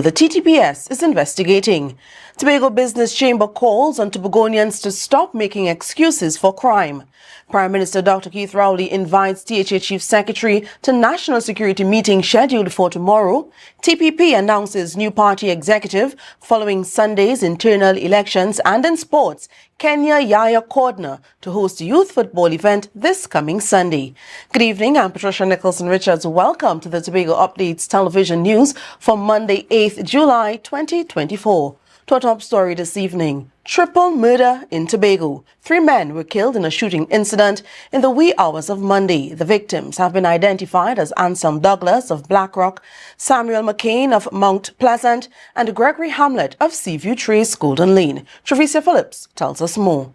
the TTPS is investigating. Tobago Business Chamber calls on Tobagonians to stop making excuses for crime. Prime Minister Dr. Keith Rowley invites THA Chief Secretary to National Security meeting scheduled for tomorrow. TPP announces new party executive following Sunday's internal elections, and in sports, Kenya Yaya Cordner to host a youth football event this coming Sunday. Good evening, I'm Patricia Nicholson-Richards. Welcome to the Tobago Updates television news for Monday, 8th July 2024. To our top story this evening, triple murder in Tobago. 3 men were killed in a shooting incident in the wee hours of Monday. The victims have been identified as Anselm Douglas of Blackrock, Samuel McCain of Mount Pleasant, and Gregory Hamlet of Seaview Trace, Golden Lane. Trevicia Phillips tells us more.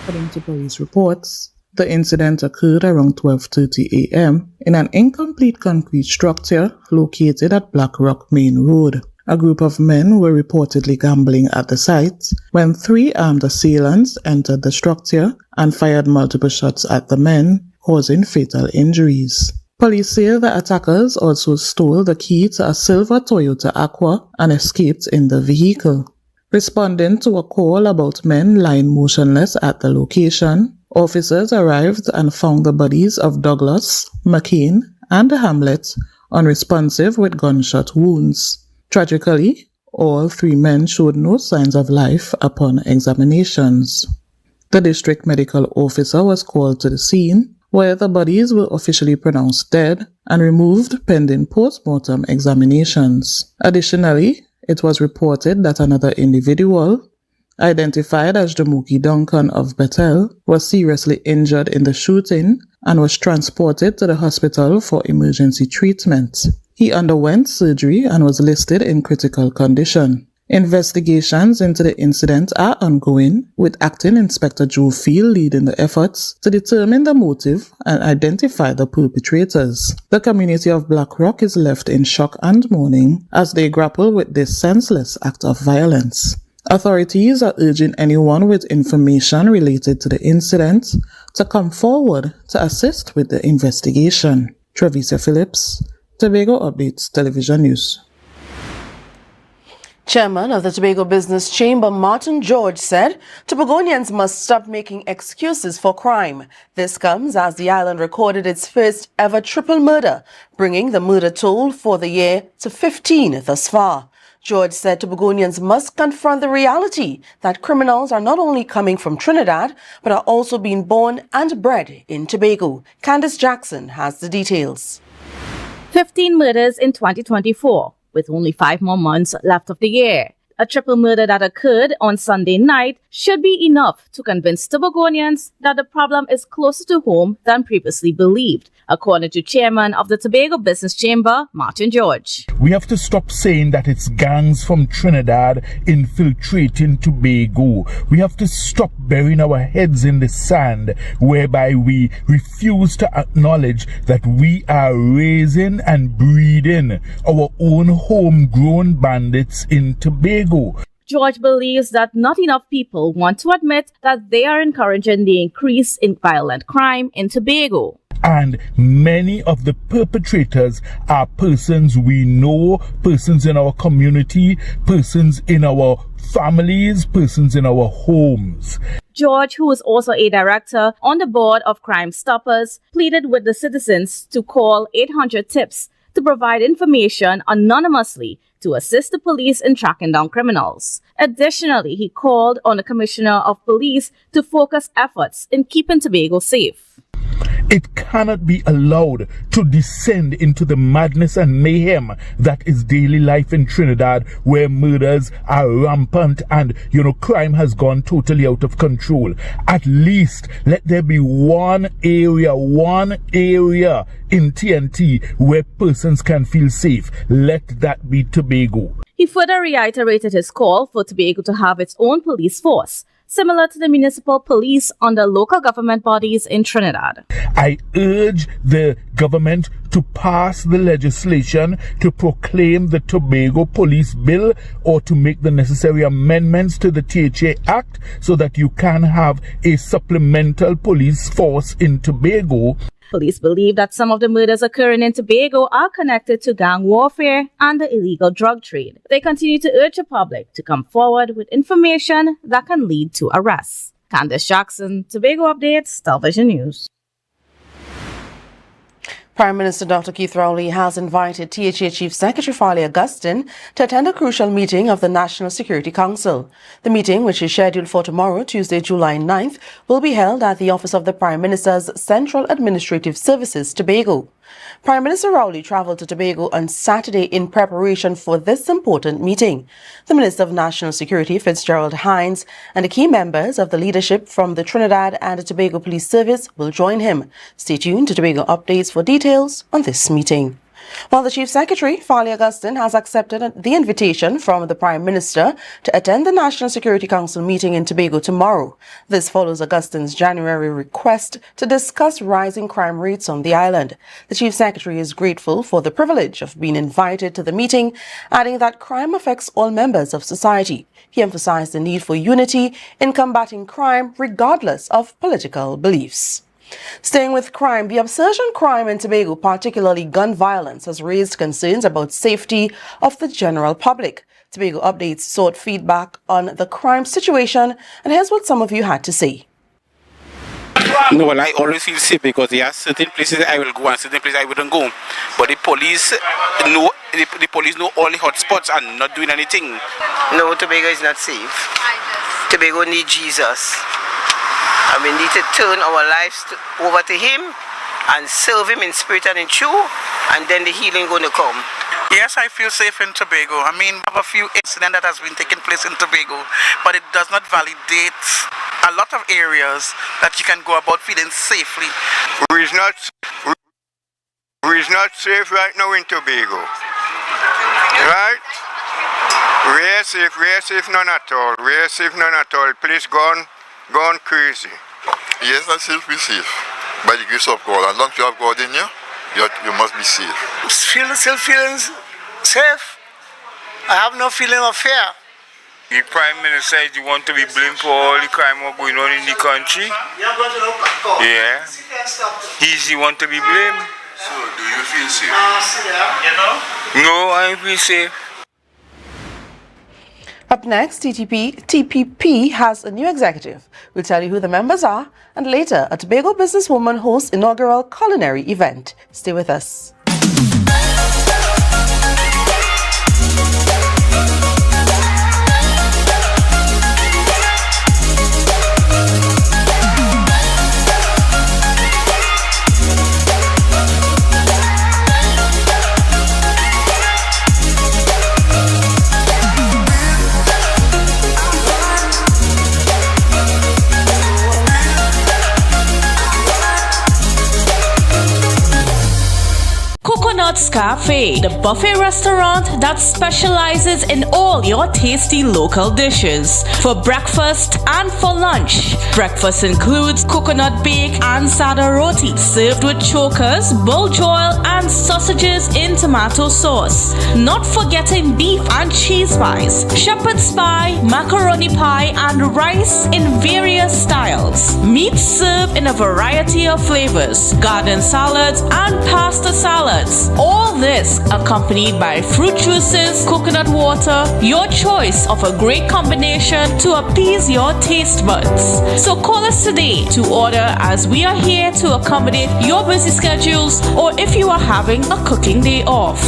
According to police reports, the incident occurred around 12:30 a.m. in an incomplete concrete structure located at Blackrock Main Road. A group of men were reportedly gambling at the site when 3 armed assailants entered the structure and fired multiple shots at the men, causing fatal injuries. Police say the attackers also stole the key to a silver Toyota Aqua and escaped in the vehicle. Responding to a call about men lying motionless at the location, officers arrived and found the bodies of Douglas, McCain, and Hamlet unresponsive with gunshot wounds. Tragically, all 3 men showed no signs of life upon examinations. The district medical officer was called to the scene, where the bodies were officially pronounced dead and removed pending post-mortem examinations. Additionally, it was reported that another individual, identified as Jamuki Duncan of Bethel, was seriously injured in the shooting and was transported to the hospital for emergency treatment. He underwent surgery and was listed in critical condition. Investigations into the incident are ongoing, with Acting Inspector Joe Field leading the efforts to determine the motive and identify the perpetrators. The community of Blackrock is left in shock and mourning as they grapple with this senseless act of violence. Authorities are urging anyone with information related to the incident to come forward to assist with the investigation. Trevicia Phillips, Tobago Updates Television News. Chairman of the Tobago Business Chamber, Martin George, said Tobagonians must stop making excuses for crime. This comes as the island recorded its first ever triple murder, bringing the murder toll for the year to 15 thus far. George said Tobagonians must confront the reality that criminals are not only coming from Trinidad, but are also being born and bred in Tobago. Candice Jackson has the details. 15 murders in 2024, with only 5 more months left of the year. A triple murder that occurred on Sunday night should be enough to convince Tobagonians that the problem is closer to home than previously believed, according to Chairman of the Tobago Business Chamber, Martin George. We have to stop saying that it's gangs from Trinidad infiltrating Tobago. We have to stop burying our heads in the sand, whereby we refuse to acknowledge that we are raising and breeding our own homegrown bandits in Tobago. George believes that not enough people want to admit that they are encouraging the increase in violent crime in Tobago. And many of the perpetrators are persons we know, persons in our community, persons in our families, persons in our homes. George, who is also a director on the board of Crime Stoppers, pleaded with the citizens to call 800 TIPS to provide information anonymously to assist the police in tracking down criminals. Additionally, he called on the Commissioner of Police to focus efforts in keeping Tobago safe. It cannot be allowed to descend into the madness and mayhem that is daily life in Trinidad, where murders are rampant and, crime has gone totally out of control. At least let there be one area in TNT where persons can feel safe. Let that be Tobago. He further reiterated his call for Tobago to have its own police force, similar to the municipal police under local government bodies in Trinidad. I urge the government to pass the legislation to proclaim the Tobago Police Bill or to make the necessary amendments to the THA Act so that you can have a supplemental police force in Tobago. Police believe that some of the murders occurring in Tobago are connected to gang warfare and the illegal drug trade. They continue to urge the public to come forward with information that can lead to arrests. Candace Jackson, Tobago Updates, Television News. Prime Minister Dr. Keith Rowley has invited THA Chief Secretary Farley Augustine to attend a crucial meeting of the National Security Council. The meeting, which is scheduled for tomorrow, Tuesday, July 9th, will be held at the office of the Prime Minister's Central Administrative Services, Tobago. Prime Minister Rowley travelled to Tobago on Saturday in preparation for this important meeting. The Minister of National Security, Fitzgerald Hines, and the key members of the leadership from the Trinidad and Tobago Police Service will join him. Stay tuned to Tobago Updates for details on this meeting. While the Chief Secretary, Farley Augustine, has accepted the invitation from the Prime Minister to attend the National Security Council meeting in Tobago tomorrow. This follows Augustine's January request to discuss rising crime rates on the island. The Chief Secretary is grateful for the privilege of being invited to the meeting, adding that crime affects all members of society. He emphasized the need for unity in combating crime regardless of political beliefs. Staying with crime, the upsurge in crime in Tobago, particularly gun violence, has raised concerns about safety of the general public. Tobago Updates sought feedback on the crime situation, and here's what some of you had to say. No, well, I always feel safe because there are certain places I will go and certain places I wouldn't go. But the police know all the hot spots and not doing anything. No, Tobago is not safe. Tobago needs Jesus. And we need to turn our lives over to Him and serve Him in spirit and in truth, and then the healing going to come. Yes, I feel safe in Tobago. I mean, we have a few incidents that has been taking place in Tobago, but it does not validate a lot of areas that you can go about feeling safely. We're not safe right now in Tobago. Right? We're safe none at all. We're safe none at all. Police gone crazy. Yes, I still be safe. By the grace of God. As long as you have God in you, you must be safe. Still feeling safe. I have no feeling of fear. The Prime Minister said you want to be blamed for all the crime going on in the country. Yeah. He's the one to be blamed. So, do you feel safe? No, I feel safe. Up next, TPP has a new executive. We'll tell you who the members are, and later, a Tobago businesswoman hosts inaugural culinary event. Stay with us. Cafe, the buffet restaurant that specializes in all your tasty local dishes. For breakfast and for lunch. Breakfast includes coconut bake and sada roti, served with chokers, bull joil, and sausages in tomato sauce. Not forgetting beef and cheese pies, shepherd's pie, macaroni pie, and rice in various styles. Meat served in a variety of flavors, garden salads, and pasta salads. All this accompanied by fruit juices, coconut water, your choice of a great combination to appease your taste buds. So call us today to order, as we are here to accommodate your busy schedules or if you are having a cooking day off.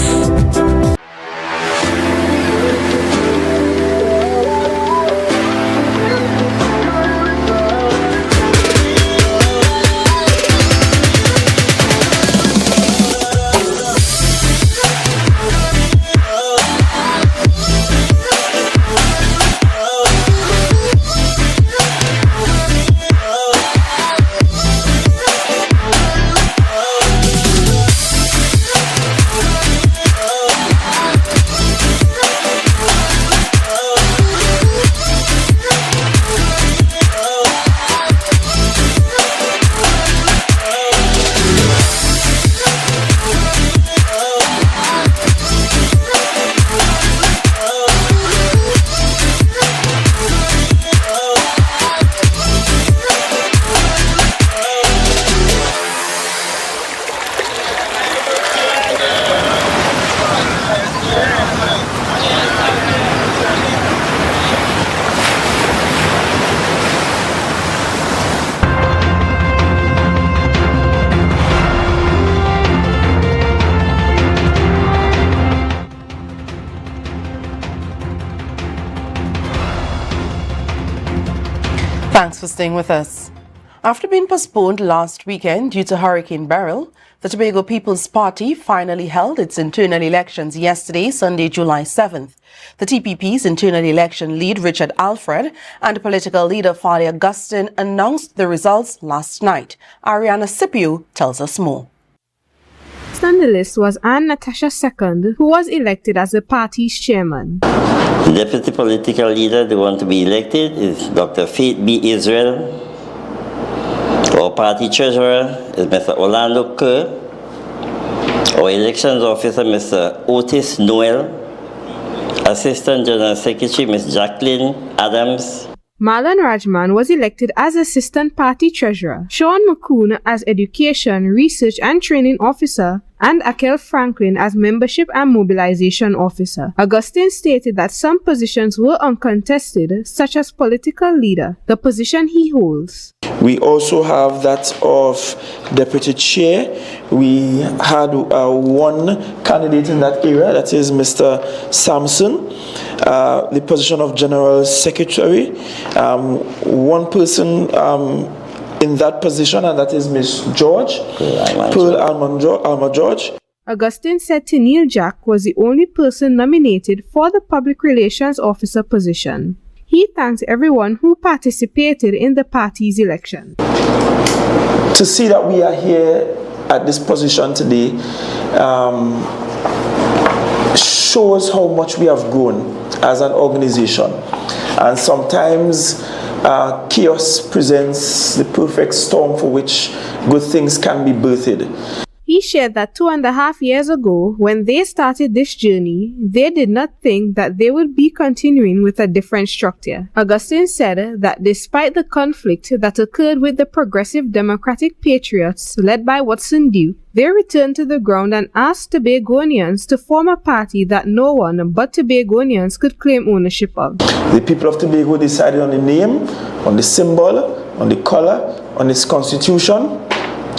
Thanks for staying with us. After being postponed last weekend due to Hurricane Beryl, the Tobago People's Party finally held its internal elections yesterday, Sunday, July 7th. The TPP's internal election lead, Richard Alfred, and political leader Fali Augustine announced the results last night. Ariana Scipio tells us more. On the list was Anne Natasha Second, who was elected as the party's chairman. The deputy political leader, the one to be elected, is Dr. Faith B. Israel. Our party treasurer is Mr. Orlando Kerr. Our elections officer, Mr. Otis Noel. Assistant General Secretary, Ms. Jacqueline Adams. Marlon Rajman was elected as assistant party treasurer, Sean McCoon as education, research and training officer, and Akel Franklin as membership and mobilization officer. Augustine stated that some positions were uncontested, such as political leader, the position he holds. We also have that of deputy chair. We had one candidate in that area, that is Mr. Sampson. The position of general secretary. One person in that position, and that is Miss George, Pearl Alma George. Augustine said Tennille Jack was the only person nominated for the public relations officer position. He thanked everyone who participated in the party's election. To see that we are here at this position today shows how much we have grown as an organization. And sometimes chaos presents the perfect storm for which good things can be birthed. He shared that 2.5 years ago, when they started this journey, they did not think that they would be continuing with a different structure. Augustine said that despite the conflict that occurred with the Progressive Democratic Patriots, led by Watson Dew, they returned to the ground and asked Tobagonians to form a party that no one but Tobagonians could claim ownership of. The people of Tobago decided on the name, on the symbol, on the color, on its constitution.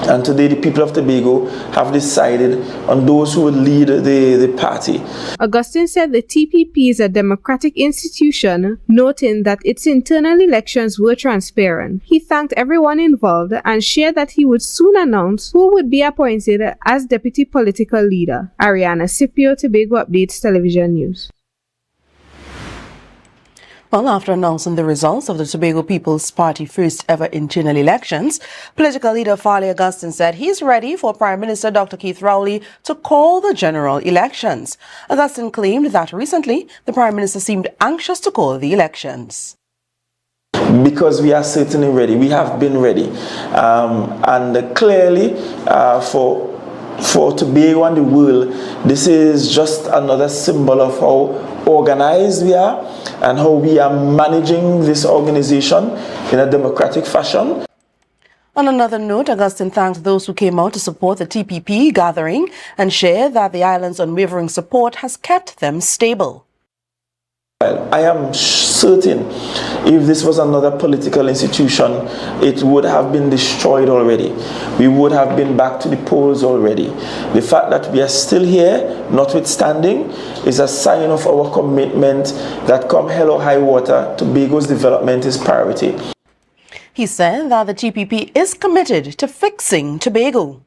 And today the people of Tobago have decided on those who would lead the party. Augustine said the TPP is a democratic institution, noting that its internal elections were transparent. He thanked everyone involved and shared that he would soon announce who would be appointed as deputy political leader. Ariana Scipio, Tobago Updates Television News. Well, after announcing the results of the Tobago People's Party first ever internal elections, political leader Fali Augustine said he's ready for Prime Minister Dr. Keith Rowley to call the general elections. Augustine claimed that recently the Prime Minister seemed anxious to call the elections. Because we are certainly ready. We have been ready. And clearly for Tobago and the world, this is just another symbol of how organized we are and how we are managing this organization in a democratic fashion. On another note, Augustine thanked those who came out to support the TPP gathering and shared that the island's unwavering support has kept them stable. I am certain if this was another political institution, it would have been destroyed already. We would have been back to the polls already. The fact that we are still here, notwithstanding, is a sign of our commitment that come hell or high water, Tobago's development is priority. He said that the TPP is committed to fixing Tobago.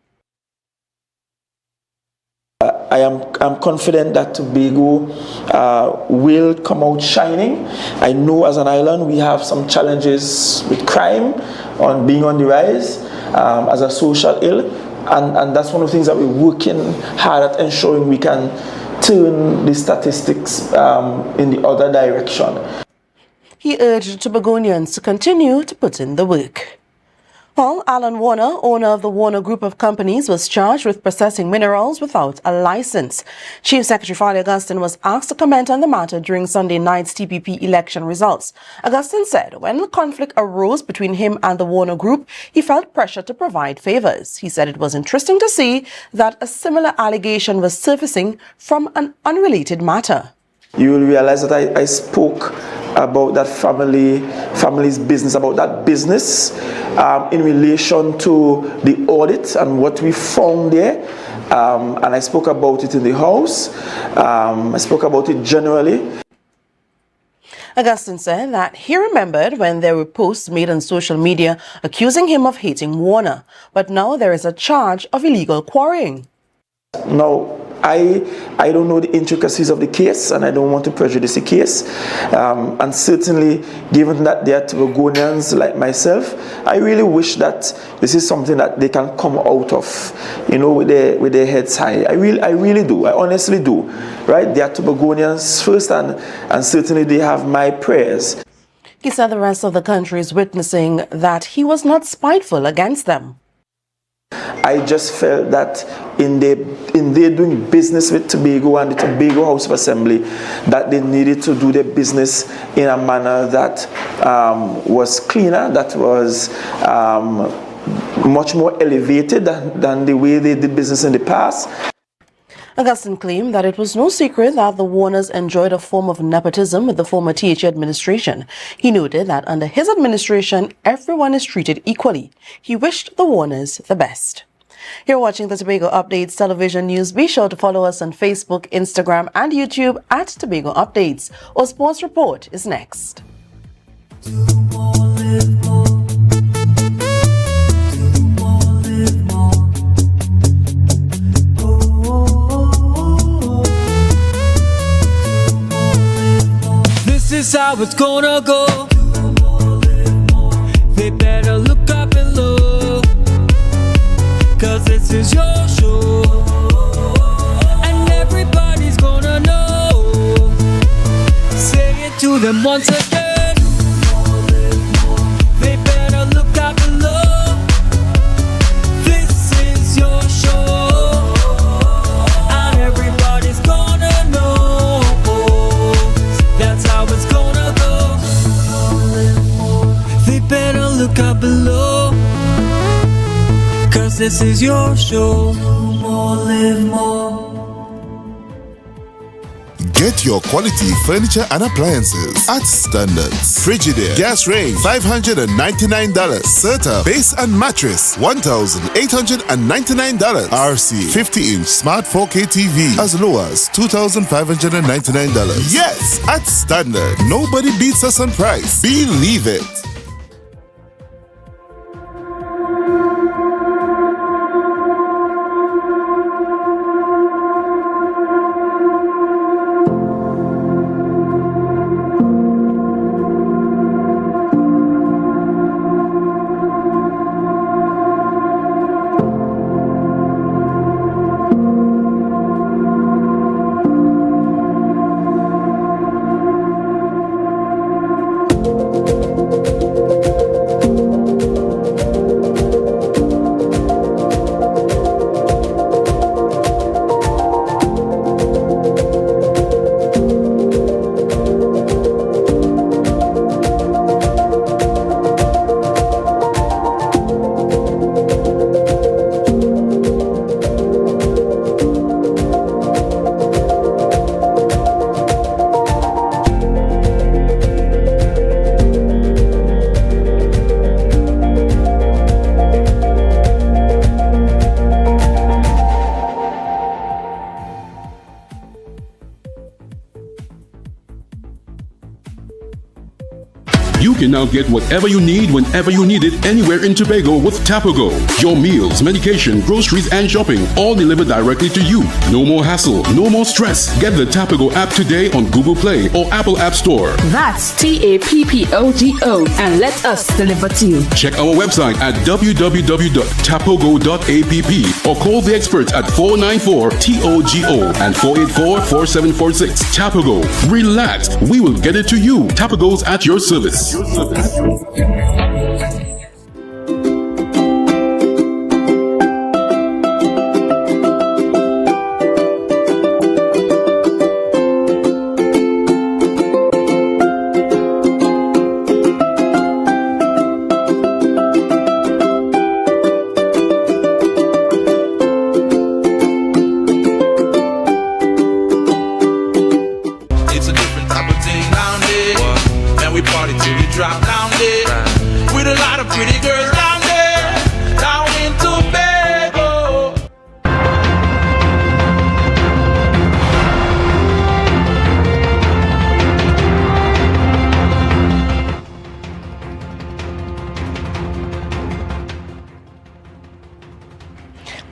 I'm confident that Tobago will come out shining. I know as an island we have some challenges with crime, on being on the rise, as a social ill, and that's one of the things that we're working hard at ensuring we can turn the statistics in the other direction. He urged Tobagonians to continue to put in the work. Well, Alan Warner, owner of the Warner Group of Companies, was charged with processing minerals without a license. Chief Secretary Fali Augustine was asked to comment on the matter during Sunday night's TPP election results. Augustine said when the conflict arose between him and the Warner Group, he felt pressure to provide favors. He said it was interesting to see that a similar allegation was surfacing from an unrelated matter. You will realize that I spoke about that family's business, about that business in relation to the audit and what we found there. And I spoke about it in the House. I spoke about it generally. Augustine said that he remembered when there were posts made on social media accusing him of hating Warner, but now there is a charge of illegal quarrying. Now, I don't know the intricacies of the case, and I don't want to prejudice the case. And certainly, given that they are Tobagonians like myself, I really wish that this is something that they can come out of, with their heads high. I really do. I honestly do. Right? They are Tobagonians first, and certainly they have my prayers. He said the rest of the country is witnessing that he was not spiteful against them. I just felt that in their doing business with Tobago and the Tobago House of Assembly, that they needed to do their business in a manner that was cleaner, that was much more elevated than the way they did business in the past. Augustine claimed that it was no secret that the Warners enjoyed a form of nepotism with the former THA administration. He noted that under his administration, everyone is treated equally. He wished the Warners the best. You're watching the Tobago Updates television news. Be sure to follow us on Facebook, Instagram, and YouTube at Tobago Updates. Our sports report is next. This is how it's gonna go. They better look up and look, 'cause this is your show, and everybody's gonna know. Say it to them once again. They better look up and look. This is your show, and everybody's gonna know. That's how it's gonna go. They better look up below, 'cause this is your show. More, live more. Get your quality furniture and appliances at Standards. Frigidaire gas range $599. Serta base and mattress $1,899. RC 50-inch smart 4K TV as low as $2,599. Yes, at Standard, nobody beats us on price. Believe it. You can now get whatever you need whenever you need it anywhere in Tobago with Tapago. Your meals, medication, groceries, and shopping all delivered directly to you. No more hassle, no more stress. Get the Tapago app today on Google Play or Apple App Store. That's TAPPOGO, and let us deliver to you. Check our website at www.tapogo.app or call the experts at 494-TOGO and 484-4746. Tapago. Relax. We will get it to you. Tapago's at your service.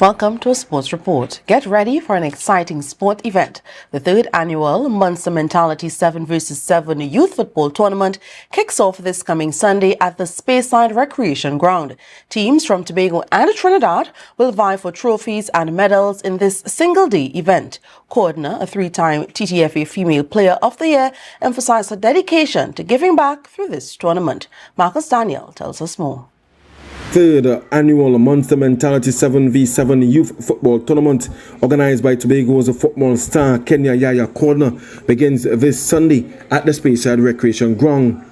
Welcome to a sports report. Get ready for an exciting sport event. The third annual Monster Mentality 7 vs 7 Youth Football Tournament kicks off this coming Sunday at the Speyside Recreation Ground. Teams from Tobago and Trinidad will vie for trophies and medals in this single-day event. Cordner, a three-time TTFA Female Player of the Year, emphasized her dedication to giving back through this tournament. Marcus Daniel tells us more. Third annual Monster Mentality 7v7 Youth Football Tournament organized by Tobago's football star Kenya Yaya Cordner begins this Sunday at the Speyside Recreation Ground.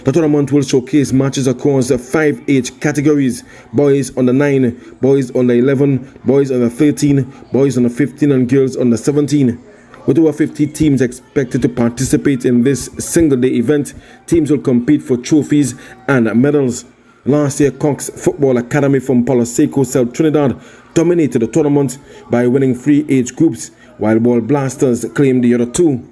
The tournament will showcase matches across 5 age categories: boys under 9, boys under 11, boys under 13, boys under 15 and girls under 17. With over 50 teams expected to participate in this single-day event, teams will compete for trophies and medals. Last year, Cox Football Academy from Palo Seco, South Trinidad, dominated the tournament by winning 3 age groups, while Ball Blasters claimed the other 2.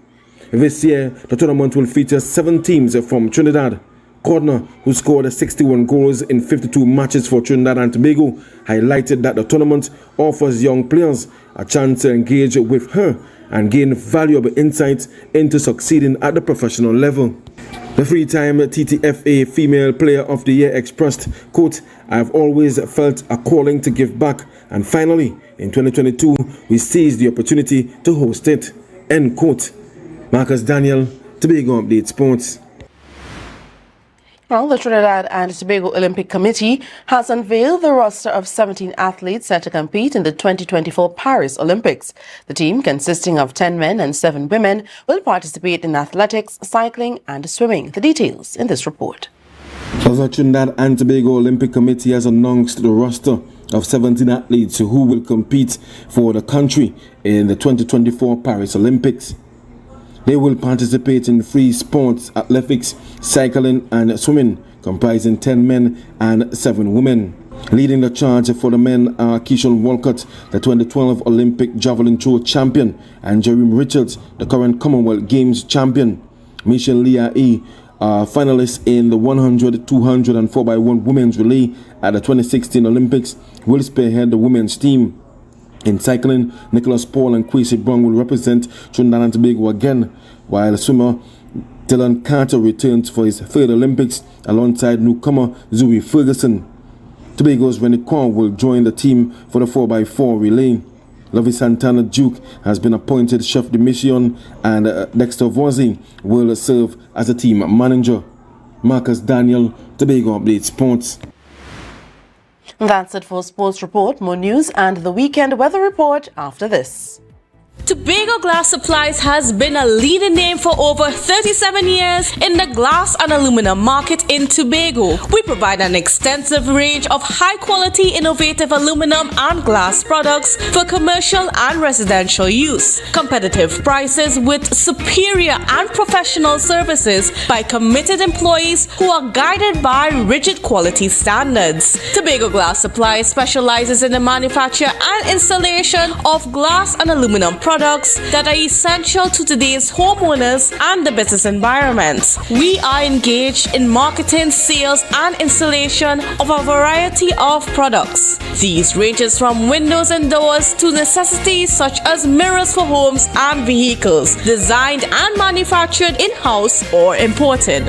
This year, the tournament will feature 7 teams from Trinidad. Cordner, who scored 61 goals in 52 matches for Trinidad and Tobago, highlighted that the tournament offers young players a chance to engage with her and gain valuable insights into succeeding at the professional level. The three-time TTFA Female Player of the Year expressed, quote, "I've always felt a calling to give back, and finally, in 2022, we seized the opportunity to host it," end quote. Marcus Daniel, Tobago Update Sports. Well, the Trinidad and Tobago Olympic Committee has unveiled the roster of 17 athletes set to compete in the 2024 Paris Olympics. The team, consisting of 10 men and 7 women, will participate in athletics, cycling and swimming. The details in this report. The Trinidad and Tobago Olympic Committee has announced the roster of 17 athletes who will compete for the country in the 2024 Paris Olympics. They will participate in 3 sports: athletics, cycling and swimming, comprising 10 men and 7 women. Leading the charge for the men are Keishon Walcott, the 2012 Olympic javelin throw champion, and Jerome Richards, the current Commonwealth Games champion. Michelle Leah E., a finalist in the 100, 200 and 4x1 women's relay at the 2016 Olympics, will spearhead the women's team. In cycling, Nicholas Paul and Kwesi Brown will represent Trinidad and Tobago again, while swimmer Dylan Carter returns for his 3rd Olympics alongside newcomer Zoe Ferguson. Tobago's Rennie Kwan will join the team for the 4x4 relay. Lovey Santana Duke has been appointed chef de mission, and Dexter Voisin will serve as a team manager. Marcus Daniel, Tobago Update Sports. That's it for Sports Report. More news and the weekend weather report after this. Tobago Glass Supplies has been a leading name for over 37 years in the glass and aluminum market in Tobago. We provide an extensive range of high-quality, innovative aluminum and glass products for commercial and residential use. Competitive prices with superior and professional services by committed employees who are guided by rigid quality standards. Tobago Glass Supplies specializes in the manufacture and installation of glass and aluminum products that are essential to today's homeowners and the business environment. We are engaged in marketing, sales, and installation of a variety of products. These ranges from windows and doors to necessities such as mirrors for homes and vehicles, designed and manufactured in-house or imported.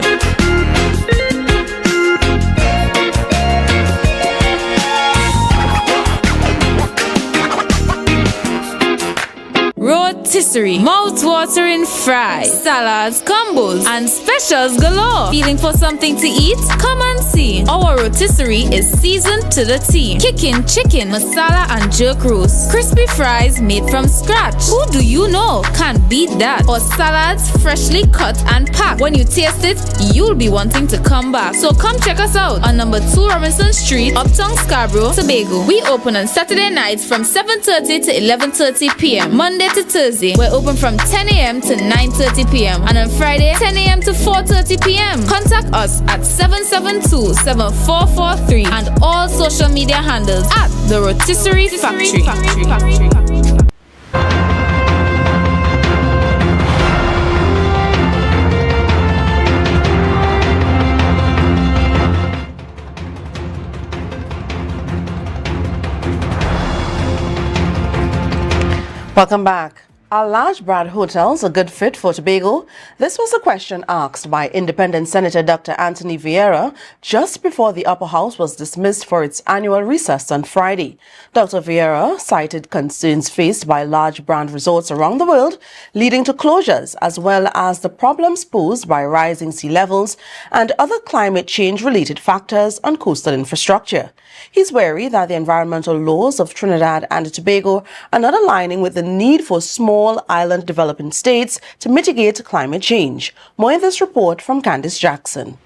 Rotisserie, mouth-watering fries, salads, combos, and specials galore. Feeling for something to eat? Come and see. Our rotisserie is seasoned to the T. Kicking chicken, masala, and jerk roast. Crispy fries made from scratch. Who do you know can't beat that? Or salads freshly cut and packed. When you taste it, you'll be wanting to come back. So come check us out on number 2 Robinson Street, Uptown Scarborough, Tobago. We open on Saturday nights from 7:30 to 11:30 p.m. Monday to Thursday, we're open from 10 a.m. to 9:30 p.m. and on Friday, 10 a.m. to 4:30 p.m. Contact us at 772-7443 and all social media handles at The Rotisserie Factory. Welcome back. Are large brand hotels a good fit for Tobago? This was a question asked by Independent Senator Dr. Anthony Vieira just before the upper house was dismissed for its annual recess on Friday. Dr. Vieira cited concerns faced by large brand resorts around the world, leading to closures, as well as the problems posed by rising sea levels and other climate change-related factors on coastal infrastructure. He's wary that the environmental laws of Trinidad and Tobago are not aligning with the need for small island developing states to mitigate climate change. More in this report from Candice Jackson.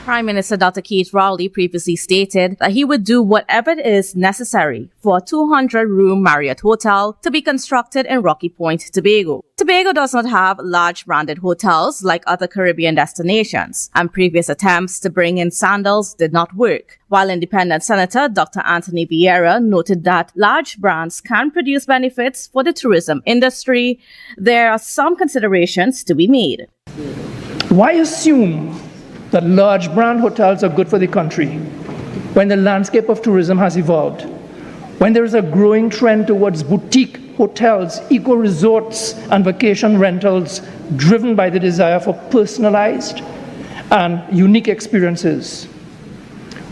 Prime Minister Dr. Keith Rowley previously stated that he would do whatever is necessary for a 200-room Marriott hotel to be constructed in Rocky Point, Tobago. Tobago does not have large branded hotels like other Caribbean destinations, and previous attempts to bring in sandals did not work. While Independent Senator Dr. Anthony Vieira noted that large brands can produce benefits for the tourism industry, there are some considerations to be made. Why assume that large brand hotels are good for the country when the landscape of tourism has evolved, when there is a growing trend towards boutique hotels, eco-resorts, and vacation rentals driven by the desire for personalized and unique experiences,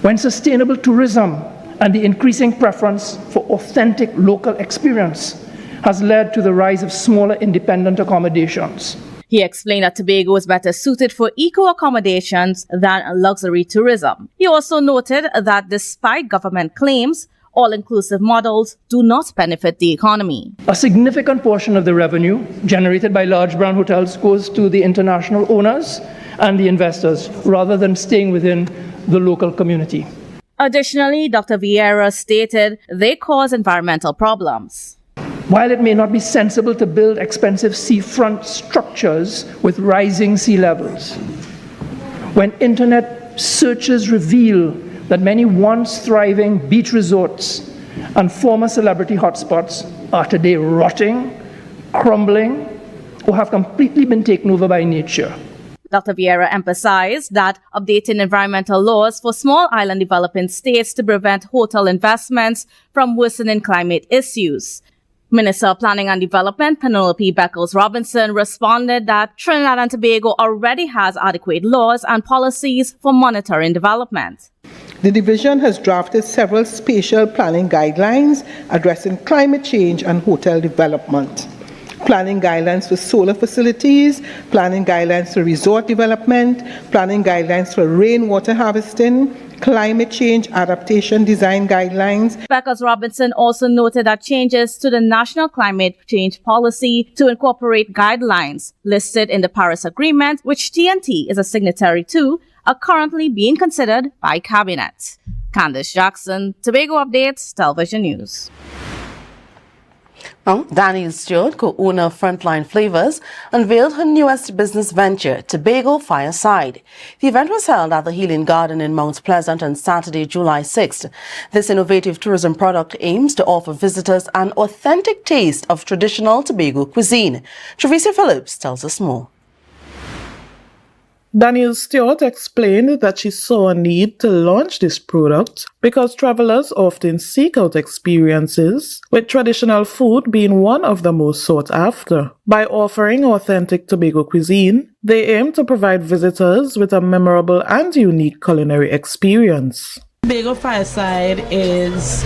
when sustainable tourism and the increasing preference for authentic local experience has led to the rise of smaller independent accommodations. He explained that Tobago is better suited for eco-accommodations than luxury tourism. He also noted that despite government claims, all-inclusive models do not benefit the economy. A significant portion of the revenue generated by large brand hotels goes to the international owners and the investors, rather than staying within the local community. Additionally, Dr. Vieira stated they cause environmental problems. While it may not be sensible to build expensive seafront structures with rising sea levels, when internet searches reveal that many once thriving beach resorts and former celebrity hotspots are today rotting, crumbling, or have completely been taken over by nature. Dr. Vieira emphasized that updating environmental laws for small island developing states to prevent hotel investments from worsening climate issues. Minister of Planning and Development Penelope Beckles-Robinson responded that Trinidad and Tobago already has adequate laws and policies for monitoring development. The division has drafted several spatial planning guidelines addressing climate change and hotel development. Planning guidelines for solar facilities, planning guidelines for resort development, planning guidelines for rainwater harvesting, climate change adaptation design guidelines. Beckles-Robinson also noted that changes to the National Climate Change Policy to incorporate guidelines listed in the Paris Agreement, which TNT is a signatory to, are currently being considered by Cabinet. Candice Jackson, Tobago Updates, Television News. Danielle Stewart, co-owner of Frontline Flavors, unveiled her newest business venture, Tobago Fireside. The event was held at the Healing Garden in Mount Pleasant on Saturday, July 6th. This innovative tourism product aims to offer visitors an authentic taste of traditional Tobago cuisine. Travicia Phillips tells us more. Danielle Stewart explained that she saw a need to launch this product because travelers often seek out experiences, with traditional food being one of the most sought after. By offering authentic Tobago cuisine, they aim to provide visitors with a memorable and unique culinary experience. Tobago Fireside is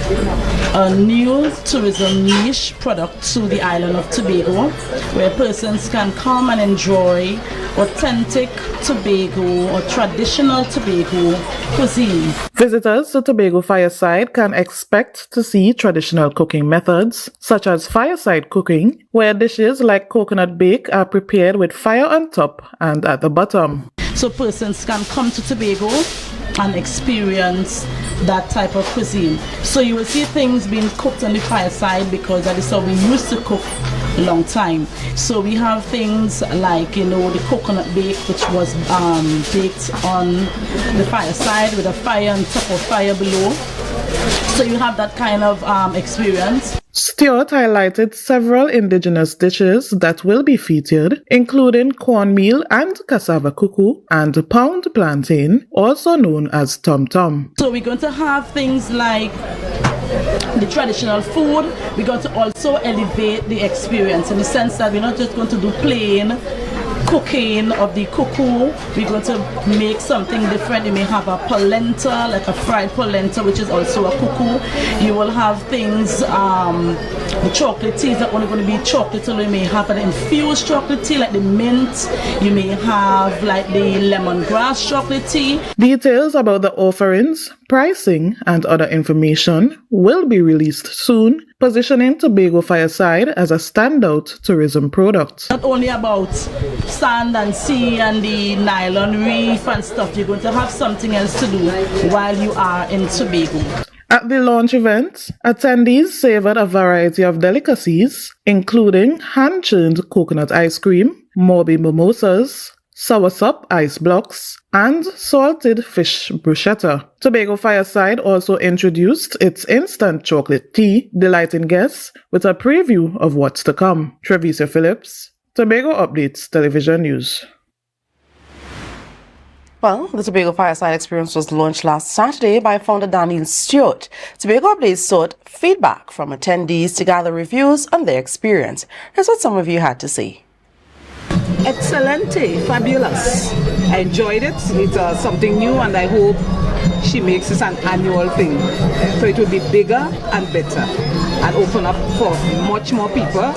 a new tourism niche product to the island of Tobago, where persons can come and enjoy authentic Tobago or traditional Tobago cuisine. Visitors to Tobago Fireside can expect to see traditional cooking methods, such as fireside cooking, where dishes like coconut bake are prepared with fire on top and at the bottom. So persons can come to Tobago and experience that type of cuisine. So you will see things being cooked on the fireside because that is how we used to cook a long time. So we have things like, the coconut bake, which was baked on the fireside with a fire on top of fire below. So you have that kind of experience. Stewart highlighted several indigenous dishes that will be featured, including cornmeal and cassava cuckoo and pound plantain, also known as tom-tom. So we're going to have things like the traditional food. We're going to also elevate the experience in the sense that we're not just going to do plain cooking of the cuckoo. We're going to make something different. You may have a polenta, like a fried polenta, which is also a cuckoo. You will have things, the chocolate teas are only going to be chocolate, so you may have an infused chocolate tea like the mint. You may have like the lemongrass chocolate tea. Details about the offerings, pricing, and other information will be released soon, positioning Tobago Fireside as a standout tourism product. Not only about sand and sea and the nylon reef and stuff, you're going to have something else to do while you are in Tobago. At the launch event, attendees savored a variety of delicacies, including hand-churned coconut ice cream, Morbi mimosas, soursop ice blocks, and salted fish bruschetta. Tobago Fireside also introduced its instant chocolate tea, delighting guests with a preview of what's to come. Trevisa Phillips, Tobago Updates Television News. Well, the Tobago Fireside experience was launched last Saturday by founder Daniel Stewart. Tobago Updates sought feedback from attendees to gather reviews on their experience. Here's what some of you had to say. Excelente, fabulous. I enjoyed it. It's something new, and I hope she makes this an annual thing. So it will be bigger and better and open up for much more people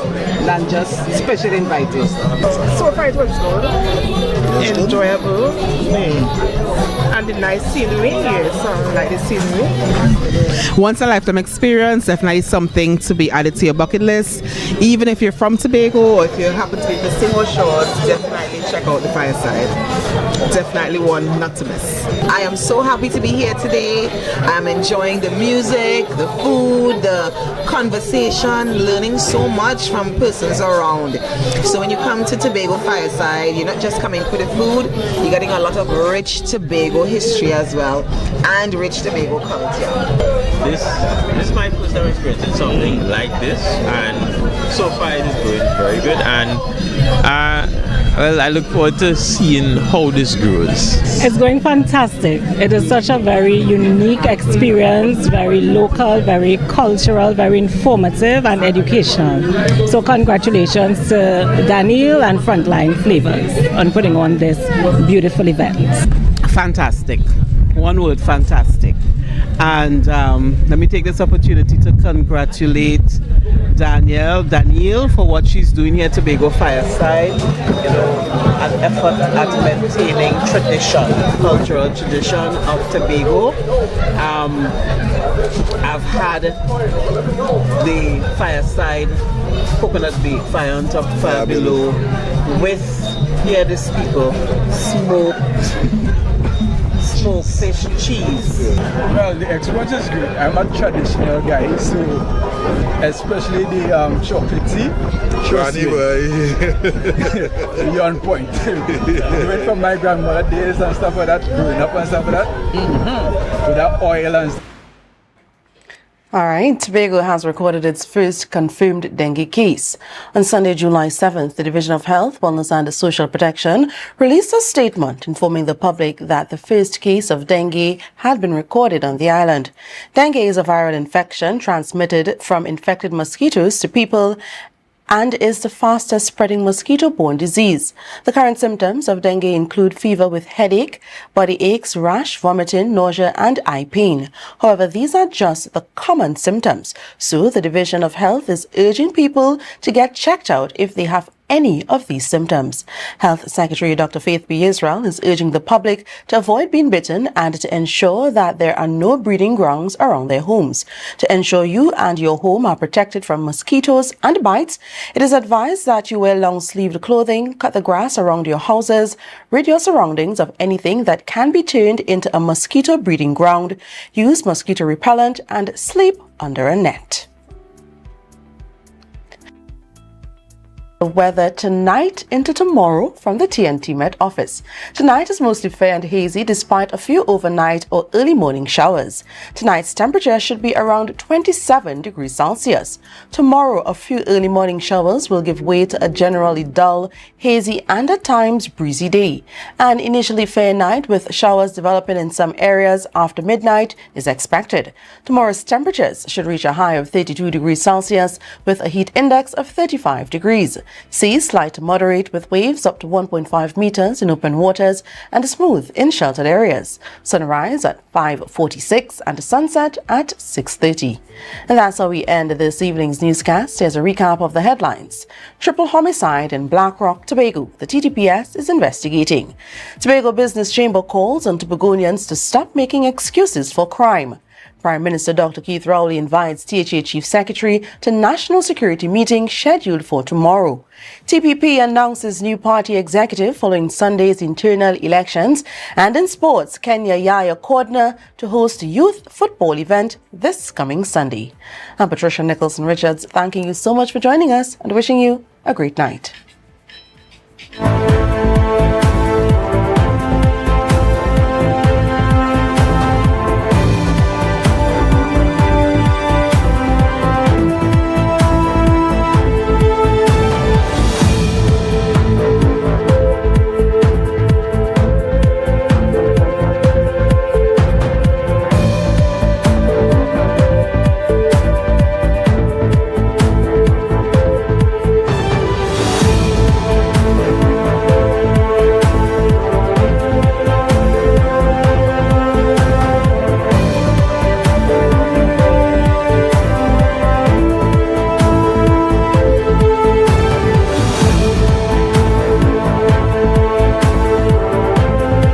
than just special invitees. So far it was good, enjoyable, and the nice scenery here, so I like the scenery. Once a lifetime experience, definitely something to be added to your bucket list. Even if you're from Tobago or if you happen to be visiting our shores, definitely check out the Fireside. Definitely one not to miss. I am so happy to be here today. I'm enjoying the music, the food, the conversation, learning so much from persons around. So when you come to Tobago Fireside, you're not just coming for the food, you're getting a lot of rich Tobago history as well, and rich Tobago culture. This is my first time experiencing something like this, and so far it is going very good, and well, I look forward to seeing how this grows. It's going fantastic. It is such a very unique experience, very local, very cultural, very informative and educational. So congratulations to Daniel and Frontline Flavors on putting on this beautiful event. Fantastic. One word, fantastic. And let me take this opportunity to congratulate Danielle for what she's doing here at Tobago Fireside. You know, an effort at maintaining tradition, cultural tradition of Tobago. I've had the Fireside coconut bake, fire on top, fire below, with, hear this people, smoked fish cheese. Well, the experience is great. I'm a traditional guy, so especially the chocolate tea. You're on point. Even from my grandmother days and stuff like that, growing up and stuff like that, with that oil and stuff. All right, Tobago has recorded its first confirmed dengue case. On Sunday, July 7th, the Division of Health, Wellness and Social Protection released a statement informing the public that the first case of dengue had been recorded on the island. Dengue is a viral infection transmitted from infected mosquitoes to people and is the fastest spreading mosquito-borne disease. The current symptoms of dengue include fever with headache, body aches, rash, vomiting, nausea, and eye pain. However, these are just the common symptoms, so the Division of Health is urging people to get checked out if they have any of these symptoms. Health Secretary Dr. Faith B. Israel is urging the public to avoid being bitten and to ensure that there are no breeding grounds around their homes. To ensure you and your home are protected from mosquitoes and bites, it is advised that you wear long-sleeved clothing, cut the grass around your houses, rid your surroundings of anything that can be turned into a mosquito breeding ground, use mosquito repellent, and sleep under a net. The weather tonight into tomorrow from the TNT Met office. Tonight is mostly fair and hazy despite a few overnight or early morning showers. Tonight's temperature should be around 27 degrees Celsius. Tomorrow, a few early morning showers will give way to a generally dull, hazy and at times breezy day. An initially fair night with showers developing in some areas after midnight is expected. Tomorrow's temperatures should reach a high of 32 degrees Celsius with a heat index of 35 degrees. Seas slight to moderate with waves up to 1.5 meters in open waters and smooth in sheltered areas. Sunrise at 5:46 and sunset at 6:30. And that's how we end this evening's newscast. Here's a recap of the headlines. Triple homicide in Black Rock, Tobago. The TTPS is investigating. Tobago Business Chamber calls on Tobagonians to stop making excuses for crime. Prime Minister Dr. Keith Rowley invites THA Chief Secretary to National Security meeting scheduled for tomorrow. TPP announces new party executive following Sunday's internal elections. And in sports, Kenya Yaya Cordner to host a youth football event this coming Sunday. I'm Patricia Nicholson-Richards, thanking you so much for joining us and wishing you a great night.